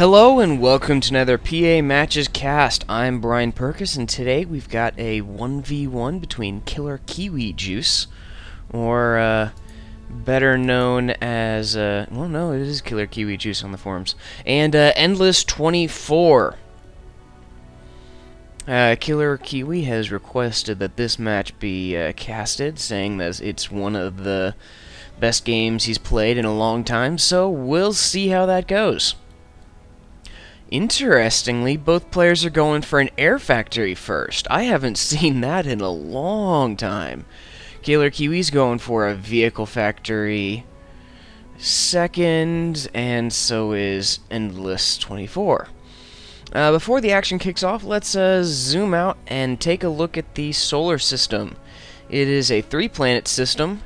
Hello and welcome to another PA Matches cast. I'm Brian Perkis, and today we've got a 1v1 between Killer Kiwi Juice, or better known as, well no, it is Killer Kiwi Juice on the forums, and Endless 24. Killer Kiwi has requested that this match be casted, saying that it's one of the best games he's played in a long time, so we'll see how that goes. Interestingly, both players are going for an air factory first. I haven't seen that in a long time. Killer Kiwi's going for a vehicle factory second, and so is Endless 24. Before the action kicks off, let's zoom out and take a look at the solar system. It is a 3-planet system.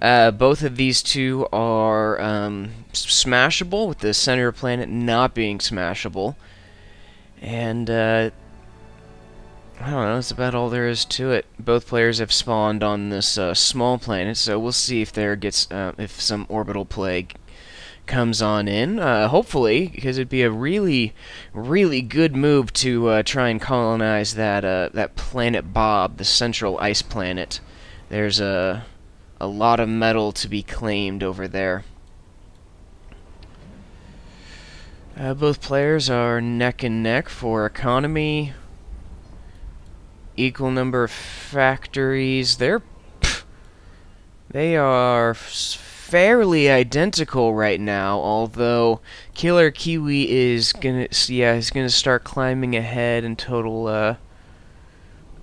Both of these two are smashable, with the center planet not being smashable. And I don't know, that's about all there is to it. Both players have spawned on this small planet, so we'll see if if some orbital plague comes on in. Hopefully, because it'd be a really, really good move to try and colonize that planet Bob, the central ice planet. There's a lot of metal to be claimed over there. Both players are neck and neck for economy. Equal number of factories. They are fairly identical right now, although Killer Kiwi is gonna start climbing ahead in total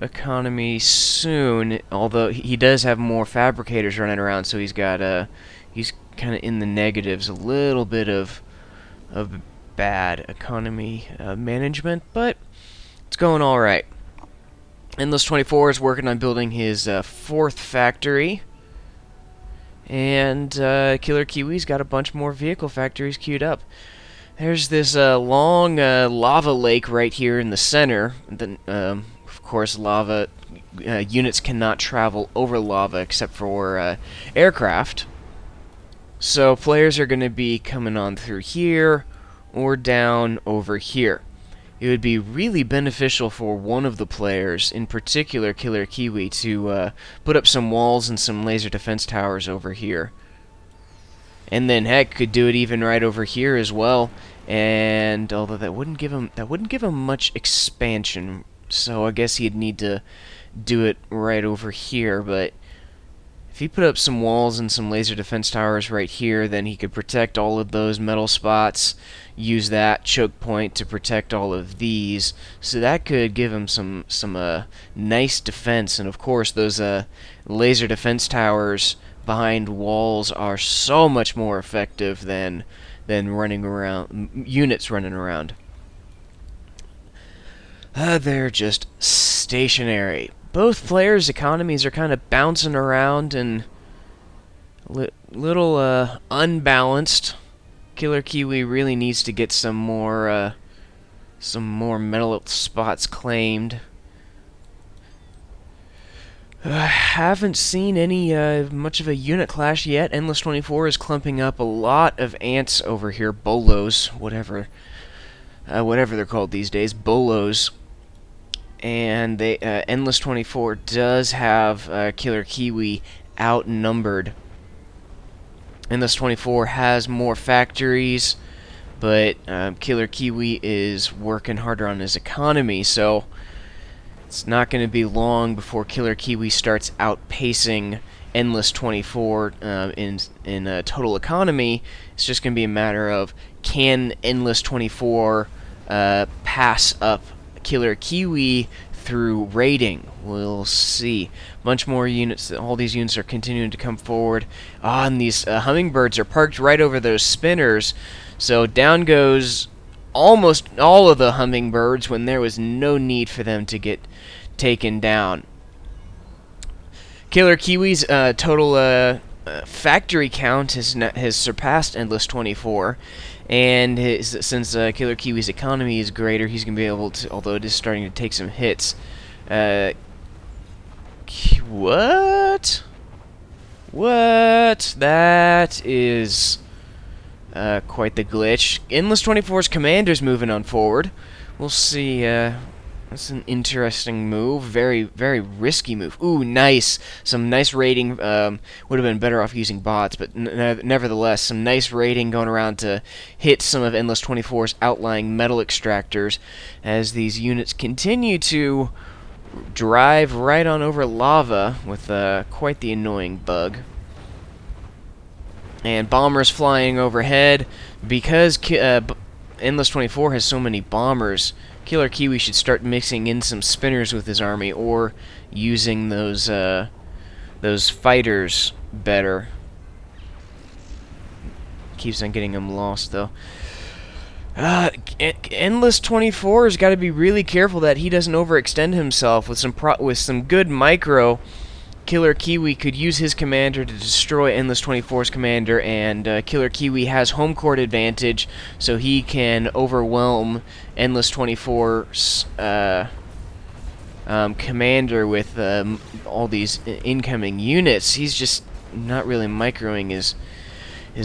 economy soon, although he does have more fabricators running around, so he's kind of in the negatives, a little bit of bad economy management, but it's going all right. Endless 24 is working on building his 4th factory, and Killer Kiwi's got a bunch more vehicle factories queued up. There's this long lava lake right here in the center. Of course, lava units cannot travel over lava except for aircraft. So players are going to be coming on through here or down over here. It would be really beneficial for one of the players, in particular Killer Kiwi, to put up some walls and some laser defense towers over here. And then heck, could do it even right over here as well. And although that wouldn't give him much expansion, so I guess he'd need to do it right over here. But if he put up some walls and some laser defense towers right here, then he could protect all of those metal spots, use that choke point to protect all of these. So that could give him some nice defense. And of course, those laser defense towers behind walls are so much more effective than running around units running around. They're just stationary. Both players' economies are kind of bouncing around and little unbalanced. Killer Kiwi really needs to get some more metal spots claimed. Haven't seen any much of a unit clash yet. Endless 24 is clumping up a lot of ants over here, bolos, whatever they're called these days, bolos. And Endless 24 does have Killer Kiwi outnumbered. Endless 24 has more factories, but Killer Kiwi is working harder on his economy, so it's not going to be long before Killer Kiwi starts outpacing Endless 24 in total economy. It's just going to be a matter of, can Endless 24 pass up Killer Kiwi through raiding? We'll see. Bunch more units. All these units are continuing to come forward. And these hummingbirds are parked right over those spinners. So down goes almost all of the hummingbirds when there was no need for them to get taken down. Killer Kiwi's total factory count has surpassed Endless 24. And since Killer Kiwi's economy is greater, he's going to be able to, although it is starting to take some hits. What? That is Quite the glitch. Endless 24's commander's moving on forward. We'll see. That's an interesting move. Very, very risky move. Ooh, nice. Some nice raiding. Would have been better off using bots, but nevertheless, some nice raiding going around to hit some of Endless 24's outlying metal extractors as these units continue to drive right on over lava with quite the annoying bug. And bombers flying overhead. Because Endless 24 has so many bombers, Killer Kiwi should start mixing in some spinners with his army, or using those fighters better. Keeps on getting them lost, though. Endless 24 has got to be really careful that he doesn't overextend himself with some good micro. Killer Kiwi could use his commander to destroy Endless 24's commander, and Killer Kiwi has home court advantage, so he can overwhelm Endless 24's commander with all these incoming units. He's just not really microing his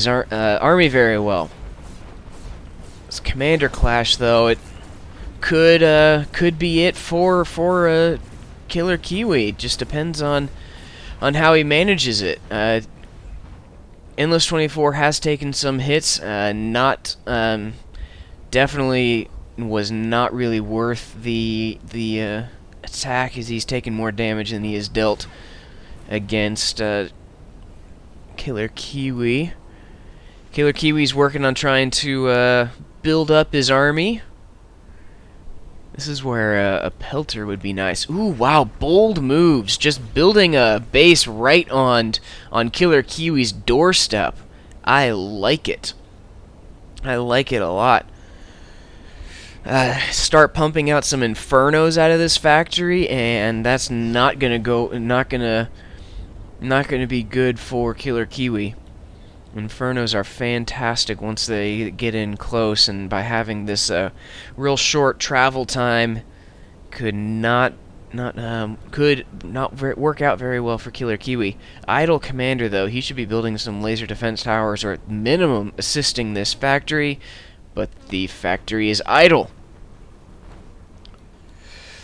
army very well. This commander clash, though, it could be it for Killer Kiwi. It just depends on how he manages it. Endless 24 has taken some hits. Definitely was not really worth the attack, as he's taken more damage than he has dealt against Killer Kiwi. Killer Kiwi's working on trying to build up his army. This is where a pelter would be nice. Ooh, wow, bold moves. Just building a base right on Killer Kiwi's doorstep. I like it. I like it a lot. Start pumping out some infernos out of this factory, and that's not gonna be good for Killer Kiwi. Infernos are fantastic once they get in close, and by having this real short travel time, could not work out very well for Killer Kiwi. Idle commander, though, he should be building some laser defense towers, or at minimum assisting this factory, but the factory is idle.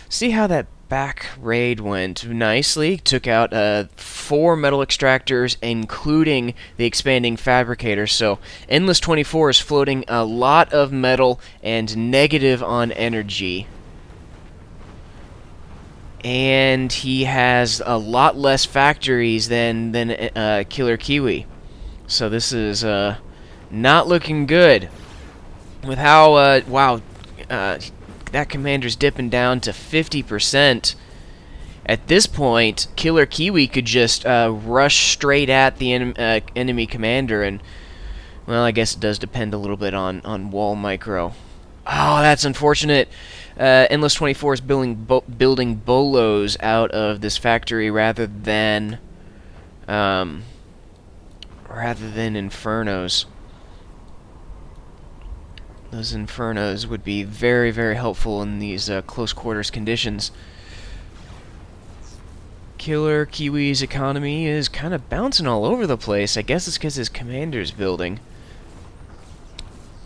See how that back raid went nicely. Took out 4 metal extractors, including the expanding fabricator. So Endless 24 is floating a lot of metal and negative on energy. And he has a lot less factories than Killer Kiwi. So this is not looking good. With how that commander's dipping down to 50%. At this point, Killer Kiwi could just rush straight at the enemy commander, and, well, I guess it does depend a little bit on wall micro. Oh, that's unfortunate. Endless 24 is building bolos out of this factory rather than infernos. Those infernos would be very, very helpful in these close quarters conditions. Killer Kiwi's economy is kind of bouncing all over the place. I guess it's because his commander's building.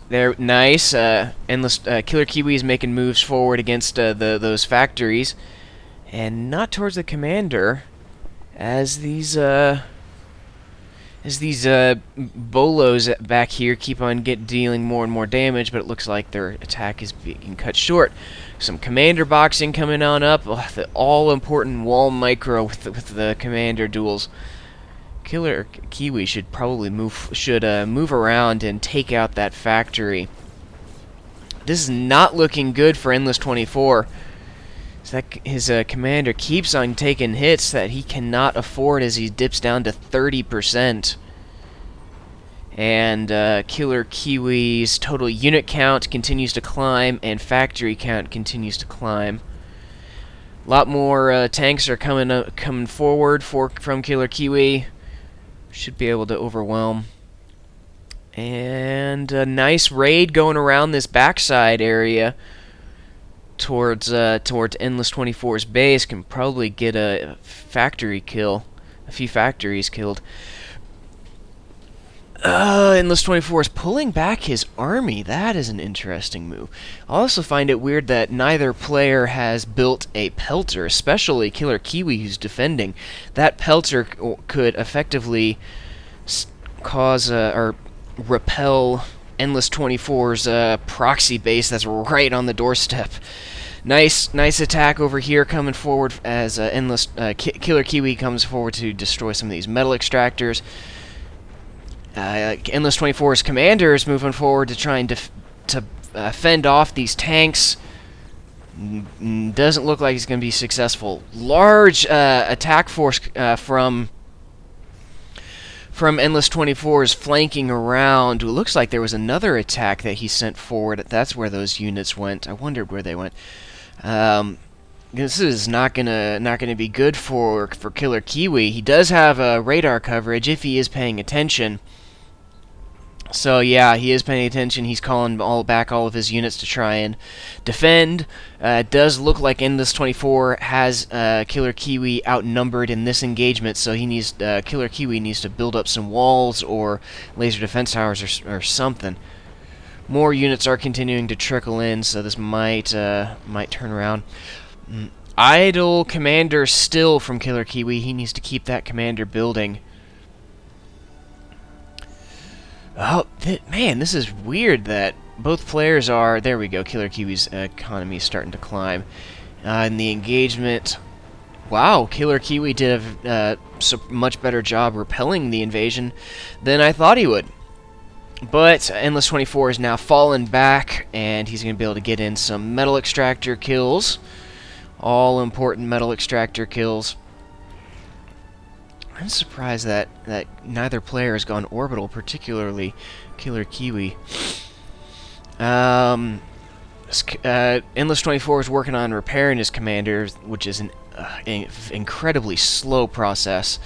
They're nice. Killer Kiwi is making moves forward against those factories, and not towards the commander, as these bolos back here keep on dealing more and more damage, but it looks like their attack is being cut short. Some commander boxing coming on up. The all-important wall micro with the commander duels. Killer Kiwi should probably move around and take out that factory. This is not looking good for Endless 24. His commander keeps on taking hits that he cannot afford as he dips down to 30%. And Killer Kiwi's total unit count continues to climb, and factory count continues to climb. A lot more tanks are coming forward from Killer Kiwi. Should be able to overwhelm. And a nice raid going around this backside area towards Endless 24's base. Can probably get a factory kill, a few factories killed. Endless 24 is pulling back his army. That is an interesting move. I also find it weird that neither player has built a pelter, especially Killer Kiwi, who's defending. That pelter could effectively cause or repel Endless 24's proxy base that's right on the doorstep. Nice attack over here coming forward as Killer Kiwi comes forward to destroy some of these metal extractors. Endless 24's commander is moving forward to try and fend off these tanks. Doesn't look like he's going to be successful. Large attack force from Endless 24's flanking around. It looks like there was another attack that he sent forward. That's where those units went. I wondered where they went. This is not gonna be good for Killer Kiwi. He does have radar coverage if he is paying attention. So yeah, he is paying attention. He's calling back all of his units to try and defend. It does look like Endless 24 has Killer Kiwi outnumbered in this engagement, so Killer Kiwi needs to build up some walls or laser defense towers or something. More units are continuing to trickle in, so this might turn around. Idle commander still from Killer Kiwi. He needs to keep that commander building. Oh, man, this is weird that both players are... There we go, Killer Kiwi's economy is starting to climb. In the engagement... Wow, Killer Kiwi did a much better job repelling the invasion than I thought he would. But Endless 24 is now fallen back, and he's going to be able to get in some metal extractor kills. All important metal extractor kills. I'm surprised that neither player has gone orbital, particularly Killer Kiwi. Endless 24 is working on repairing his commander, which is an incredibly slow process.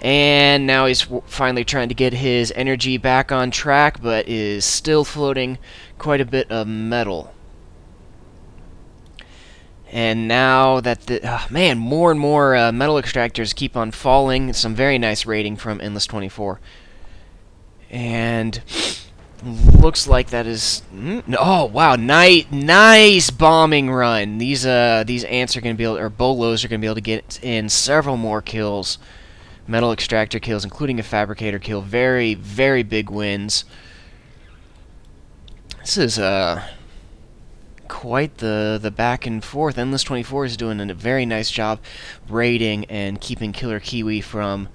And now he's finally trying to get his energy back on track, but is still floating quite a bit of metal. And now that more and more metal extractors keep on falling. Some very nice raiding from Endless 24. And looks like that is... Oh, wow, nice bombing run. These ants are going to be able, or bolos are going to be able to get in several more kills. Metal extractor kills, including a fabricator kill. Very, very big wins. This is quite the back and forth. Endless 24 is doing a very nice job raiding and keeping Killer Kiwi from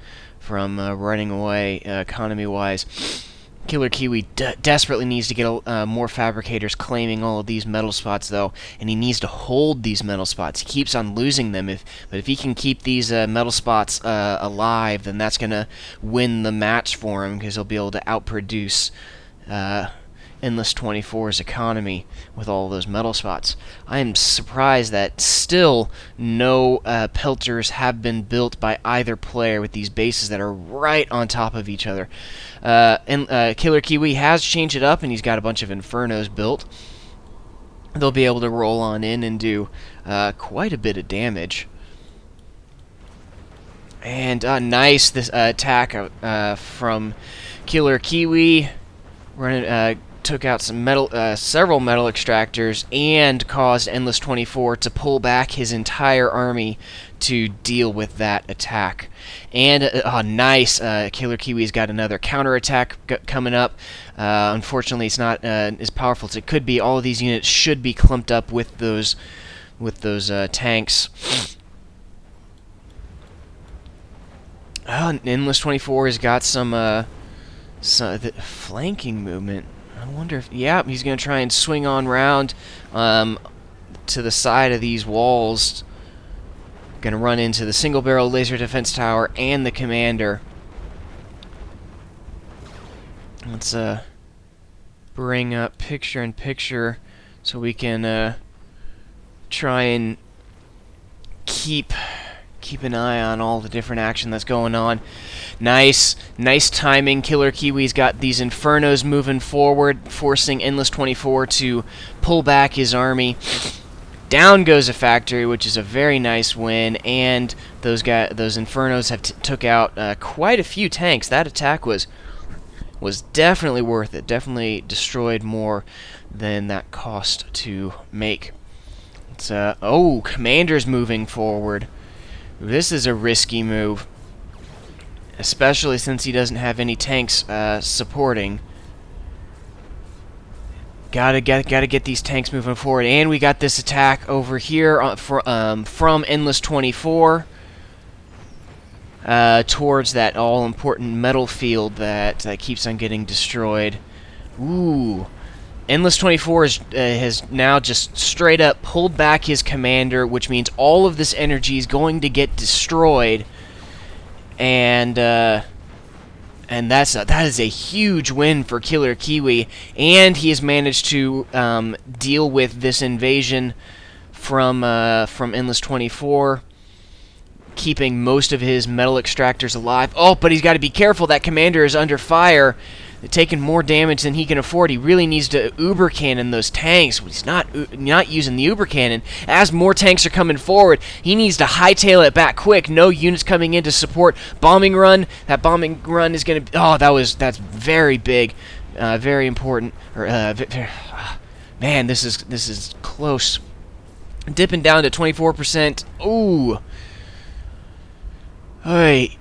running away economy-wise. Killer Kiwi desperately needs to get more fabricators claiming all of these metal spots, though, and he needs to hold these metal spots. He keeps on losing them, but if he can keep these metal spots alive, then that's going to win the match for him, because he'll be able to outproduce Endless 24's economy with all of those metal spots. I am surprised that still no pelters have been built by either player with these bases that are right on top of each other. Killer Kiwi has changed it up, and he's got a bunch of Infernos built. They'll be able to roll on in and do quite a bit of damage. And nice this attack from Killer Kiwi. Took out some several metal extractors, and caused Endless 24 to pull back his entire army to deal with that attack. And nice, Killer Kiwi's got another counterattack coming up. Unfortunately, it's not as powerful as it could be. All of these units should be clumped up with those tanks. Endless 24 has got some flanking movement. I wonder if... Yeah, he's going to try and swing on round to the side of these walls. Going to run into the single-barrel laser defense tower and the commander. Let's bring up picture-in-picture so we can try and keep an eye on all the different action that's going on. Nice timing. Killer Kiwi's got these Infernos moving forward, forcing Endless 24 to pull back his army. Down goes a factory, which is a very nice win, and those Infernos have took out quite a few tanks. That attack was was definitely worth it. Definitely destroyed more than that cost to make. It's oh, Commander's moving forward. This is a risky move, especially since he doesn't have any tanks supporting. Gotta get these tanks moving forward, and we got this attack over here from Endless 24 towards that all-important metal field that keeps on getting destroyed. Ooh, Endless 24 has now just straight up pulled back his commander, which means all of this energy is going to get destroyed, and that is a huge win for Killer Kiwi, and he has managed to deal with this invasion from Endless 24, keeping most of his metal extractors alive. Oh, but he's got to be careful. That commander is under fire, taking more damage than he can afford. He really needs to uber cannon those tanks. He's not using the uber cannon. As more tanks are coming forward, he needs to hightail it back quick. No units coming in to support. Bombing run. That bombing run is going to... Oh, that's very big. Very important. Man, this is close. Dipping down to 24%. Ooh. Alright.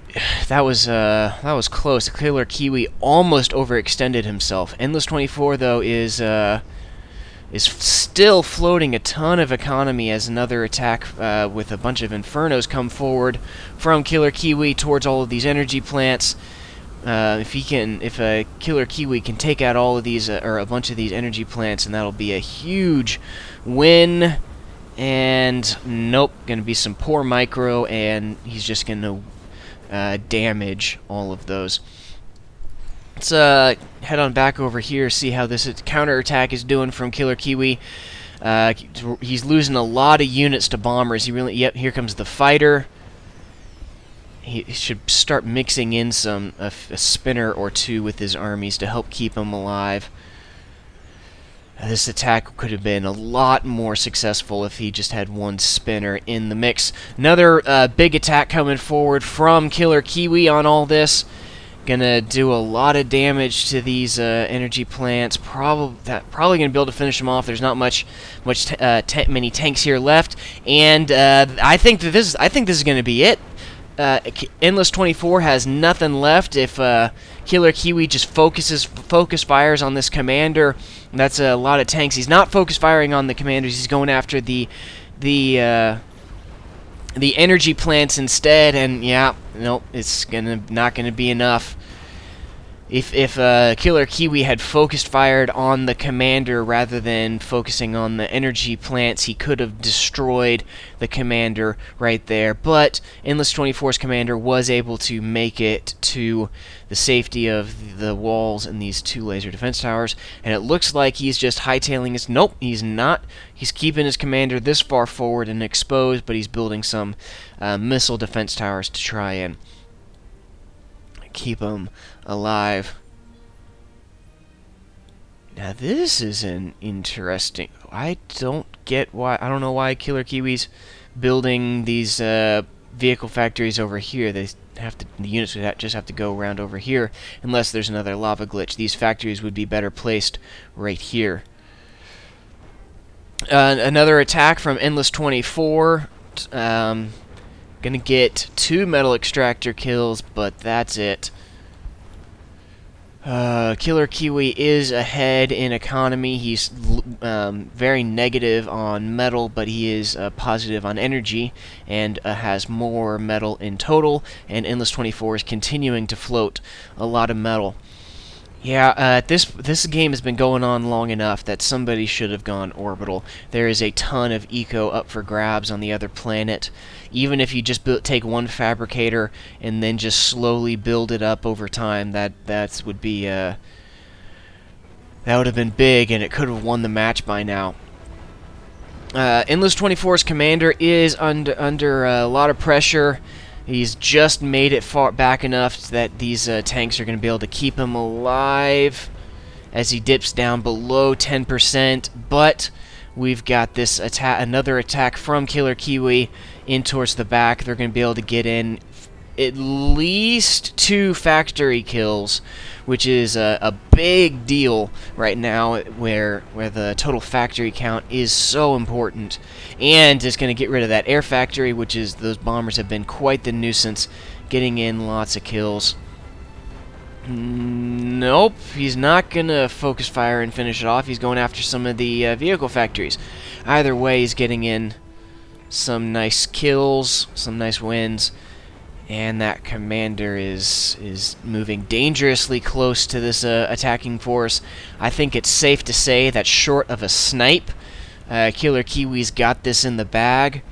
That was close. Killer Kiwi almost overextended himself. Endless 24 though is still floating a ton of economy as another attack with a bunch of Infernos come forward from Killer Kiwi towards all of these energy plants. If Killer Kiwi can take out all of these or a bunch of these energy plants, and that'll be a huge win. And nope, gonna be some poor micro, and he's just gonna damage all of those. Let's head on back over here, see how this counterattack is doing from Killer Kiwi. He's losing a lot of units to bombers. Yep, here comes the fighter. He should start mixing in a spinner or two with his armies to help keep him alive. This attack could have been a lot more successful if he just had one spinner in the mix. Another big attack coming forward from Killer Kiwi on all this. Gonna do a lot of damage to these energy plants. Probably gonna be able to finish them off. There's not many tanks here left, and I think this is gonna be it. Endless 24 has nothing left. If Killer Kiwi just focus fires on this commander, that's a lot of tanks. He's not focus firing on the commanders. He's going after the energy plants instead. And yeah, nope, it's not gonna be enough. If Killer Kiwi had focused fired on the commander rather than focusing on the energy plants, he could have destroyed the commander right there. But Endless 24's commander was able to make it to the safety of the walls and these two laser defense towers. And it looks like he's just hightailing his... Nope, he's not. He's keeping his commander this far forward and exposed, but he's building some missile defense towers to try and keep him alive. Now this is an interesting... I don't know why Killer Kiwi's building these vehicle factories over here. The units would just have to go around over here, unless there's another lava glitch. These factories would be better placed right here. Another attack from Endless 24. Gonna get 2 metal extractor kills, but that's it. Killer Kiwi is ahead in economy. He's very negative on metal, but he is positive on energy, and has more metal in total, and Endless 24 is continuing to float a lot of metal. Yeah, this game has been going on long enough that somebody should have gone orbital. There is a ton of eco up for grabs on the other planet. Even if you just take one fabricator and then just slowly build it up over time, that would be that would have been big, and it could have won the match by now. Endless 24's commander is under a lot of pressure. He's just made it far back enough that these tanks are going to be able to keep him alive as he dips down below 10%. But we've got this another attack from Killer Kiwi in towards the back. They're going to be able to get in at least 2 factory kills, which is a big deal right now, where the total factory count is so important, and is going to get rid of that air factory, which is, those bombers have been quite the nuisance, getting in lots of kills. Nope, he's not going to focus fire and finish it off. He's going after some of the vehicle factories. Either way, he's getting in some nice kills, some nice wins, and that commander is moving dangerously close to this attacking force. I think it's safe to say that short of a snipe, Killer Kiwi's got this in the bag.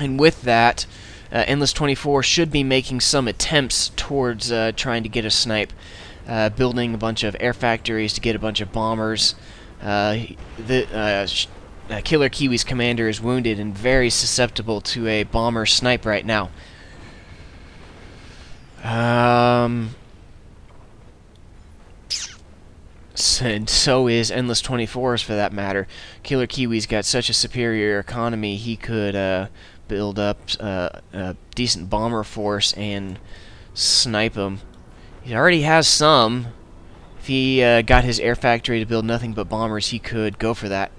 And with that, Endless 24 should be making some attempts towards trying to get a snipe, building a bunch of air factories to get a bunch of bombers. Killer Kiwi's commander is wounded and very susceptible to a bomber snipe right now. And so is Endless 24's, for that matter. Killer Kiwi's got such a superior economy, he could build up a decent bomber force and snipe them. He already has some. If he got his air factory to build nothing but bombers, he could go for that.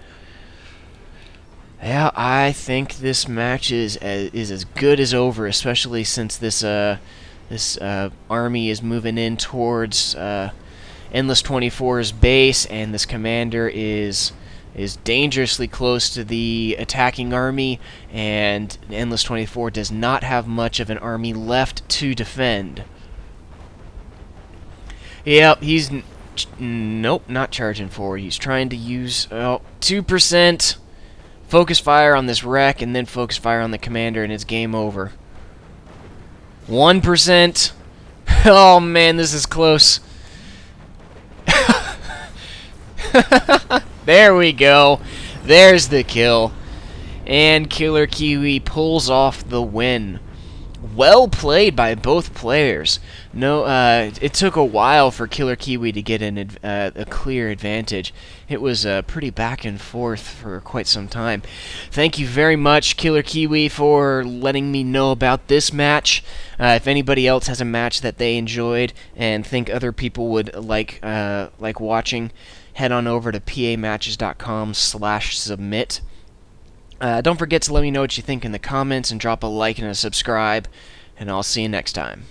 Yeah, I think this match is as good as over, especially since this army is moving in towards Endless 24's base, and this commander is dangerously close to the attacking army, and Endless 24 does not have much of an army left to defend. Yep, he's nope, not charging forward. He's trying to use 2%. Focus fire on this wreck, and then focus fire on the commander, and it's game over. 1%. Oh man, this is close. There we go. There's the kill. And Killer Kiwi pulls off the win. Well played by both players. No, it took a while for Killer Kiwi to get a clear advantage. It was pretty back and forth for quite some time. Thank you very much, Killer Kiwi, for letting me know about this match. If anybody else has a match that they enjoyed and think other people would like watching, head on over to pamatches.com/submit. Don't forget to let me know what you think in the comments, and drop a like and a subscribe, and I'll see you next time.